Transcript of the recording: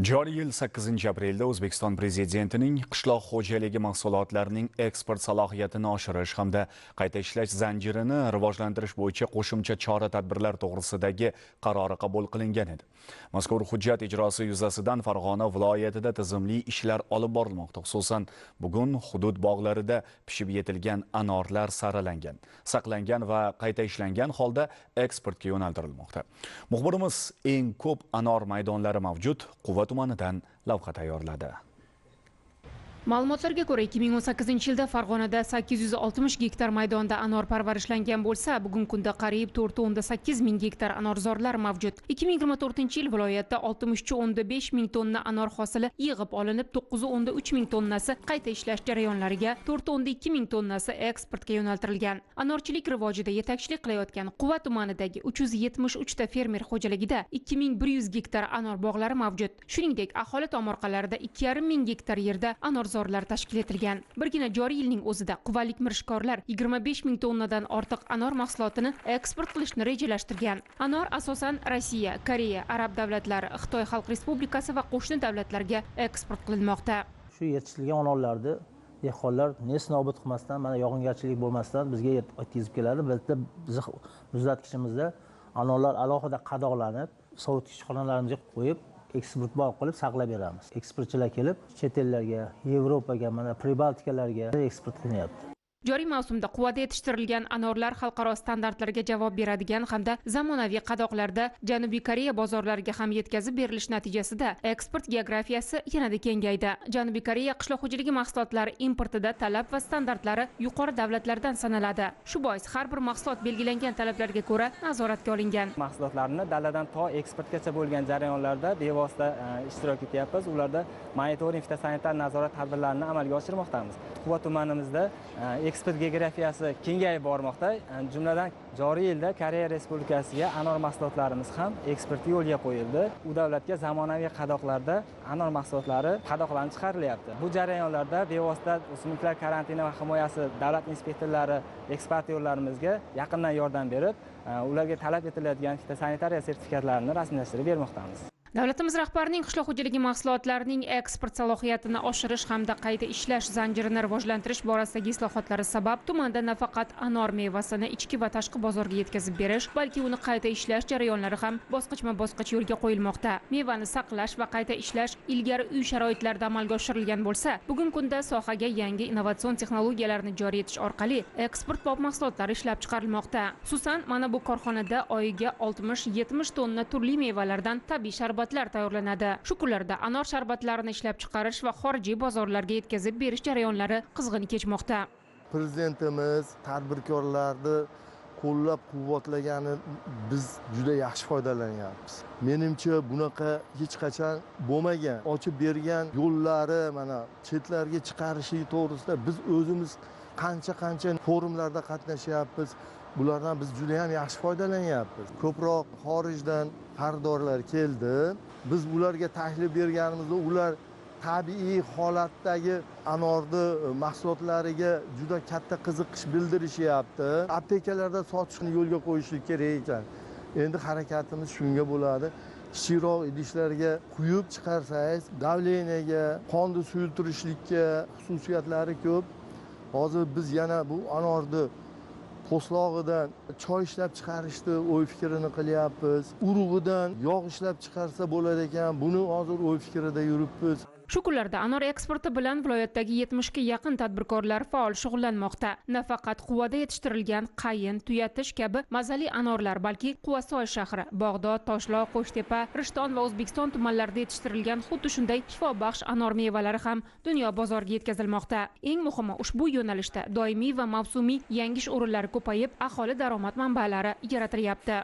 Joriy yil 8-aprelda O'zbekiston Prezidentining qishloq xo'jaligi mahsulotlarining eksport salohiyatini oshirish hamda qayta ishlash zanjirini rivojlantirish bo'yicha qo'shimcha chora-tadbirlar to'g'risidagi qarori qabul qilingan edi. Mazkur hujjat ijrosi yuzasidan Farg'ona viloyatida tizimli ishlar olib borilmoqda. Xususan, bugun hudud bog'larida pishib yetilgan anorlar saralangan, saqlangan va qayta ishlangan holda eksportga yo'naltirilmoqda. Muxbirimiz eng ko'p anor maydonlari mavjud Quva tumanidan lavha tayyorladi. Ma'lumotlarga ko'ra 2018 yilda Farg'onada 860 gektar maydonda anor parvarishlangan bo'lsa, bugungi kunda qariyb 4.8 ming gektar anorzorlar mavjud. 2024 yil viloyatda 63.5 ming tonna anor hosili yig'ib olinib, 9.3 ming tonnasi qayta ishlash jarayonlariga, 4.2 ming tonnasi eksportga yo'naltirilgan. Anorchilik rivojida yetakchilik qilayotgan Quva tumanidagi 373 ta fermer xo'jaligida 2100 gektar anor bog'lari mavjud. Shuningdek, aholi tomorqalarida 2,5 ming gektar yerda anorzorlar tashkil etilgan. Birgina joriy yilning o'zida quvalik mirishkorlar 25 ming tonnadan ortiq anor mahsulotini eksport qilishni rejalashtirgan. Anor asosan Rossiya, Koreya, Arab davlatlari, Xitoy Xalq Respublikasi va qo'shni davlatlarga eksport qilinmoqda. Shu yetishtirilgan anorlarni dehqonlar nesnobud qilmasdan, mana yog'ingarchilik bo'lmasdan bizga yetkazib keladi. Bizda muzlatkichimizda anorlar alohida qadoqlanib, sovutish xonalarimizga qo'yib eksportbop qilib saqlab beramiz. Eksportchilar kelib, chet ellarga, Yevropaga, mana Pribaltikalarga eksport qilyapti. Joriy mavsumda Quvada yetishtirilgan anorlar xalqaro standartlarga javob beradigan hamda zamonaviy qadoqlarda Janubiy Koreya bozorlariga ham yetkazib berilish natijasida eksport geografiyasi yanada kengaydi. Janubiy Koreya qishloq xo'jaligi mahsulotlari importida talab va standartlari yuqori davlatlardan sanaladi. Shu bois har bir mahsulot belgilangan talablarga ko'ra nazoratga olingan. Mahsulotlarni daladan to eksportgacha bo'lgan jarayonlarda bevosita ishtirok etyapmiz. Ularda monitoring fitosanitar nazorat tadbirlarini amalga oshirmoqdamiz. Quva tumanimizda eksport geografiyasi kengayib bormoqda. Jumladan joriy yilda Koreya Respublikasiga anor mahsulotlarimiz ham eksporti yo'lga qo'yildi. U davlatga zamonaviy qadoqlarda anor mahsulotlari qadoqlanib chiqarilyapti. Bu jarayonlarda bevosita o'simliklar karantini va himoyasi davlat inspektorlari, eksportyorlarimizga yaqindan yordam berib, ularga talab etiladigan fitosanitariya sertifikatlarini rasmiylashtirib bermoqdamiz. Davlatimiz rahbarining qishloq xo'jaligi mahsulotlarining eksport salohiyatini oshirish hamda qayta ishlash zanjirini rivojlantirish borasidagi islohotlari sabab tumanda nafaqat anor mevasini ichki va tashqi bozorga yetkazib berish, balki uni qayta ishlash jarayonlari ham bosqichma-bosqich yo'lga qo'yilmoqda. Mevani saqlash va qayta ishlash ilgari uy sharoitlarida amalga oshirilgan bo'lsa, bugungi kunda sohaga yangi innovatsion texnologiyalarni joriy etish orqali eksportbop mahsulotlar ishlab chiqarilmoqda. Xususan, mana bu korxonada oyiga 60-70 tonna turli mevalardan tabiiy sharbatlar tayyorlanadi. Shu kunlarda anor sharbatlarini ishlab chiqarish va xorijiy bozorlarga yetkazib berish jarayonlari qizg'in kechmoqda. Prezidentimiz tadbirkorlarni qo'llab-quvvatlagani biz juda yaxshi foydalanyapmiz. Menimcha bunaqa hech qachon bo'lmagan. Ochib bergan yo'llari mana chetlarga chiqarishi to'g'risida biz o'zimiz qancha forumlarda qatnashyapmiz. Bulardan biz juda ham yaxshi foydalanyapmiz. Ko'proq xorijdan xaridorlar keldi. Biz ularga taklif berganimizda ular tabiiy holatdagi anorni mahsulotlariga juda katta qiziqish bildirishyapti. Aptekalarda sotishni yo'lga qo'yishlik kerak ekan. Endi harakatimiz shunga bo'ladi. Kichikroq idishlarga quyib chiqarsangiz, davleniyaga, qonni suyultirishlikka xususiyatlari ko'p. Hozir biz yana bu anorni po'stlog'idan choy ishlab chiqarishni o'y fikrini qilyapmiz. Urug'idan yog' ishlab chiqarsa bo'lar ekan. Buni hozir o'y fikrida yuribmiz. Shu kunlarda anor eksporti bilan viloyatdagi 70 ga yaqin tadbirkorlar faol shug'ullanmoqda. Nafaqat Quvada yetishtirilgan qayin, tuyatish kabi mazali anorlar, balki Quvasoy shahri, Bog'dod, Toshloq, Qo'shtepa, Rishton va O'zbekiston tumanlarida yetishtirilgan xuddi shunday shifobaxsh anor mevalari ham dunyo bozoriga yetkazilmoqda. Eng muhimi, ushbu yo'nalishda doimiy va mavsumiy yangish o'rinlari ko'payib, aholi daromad manbalari yaratilyapti.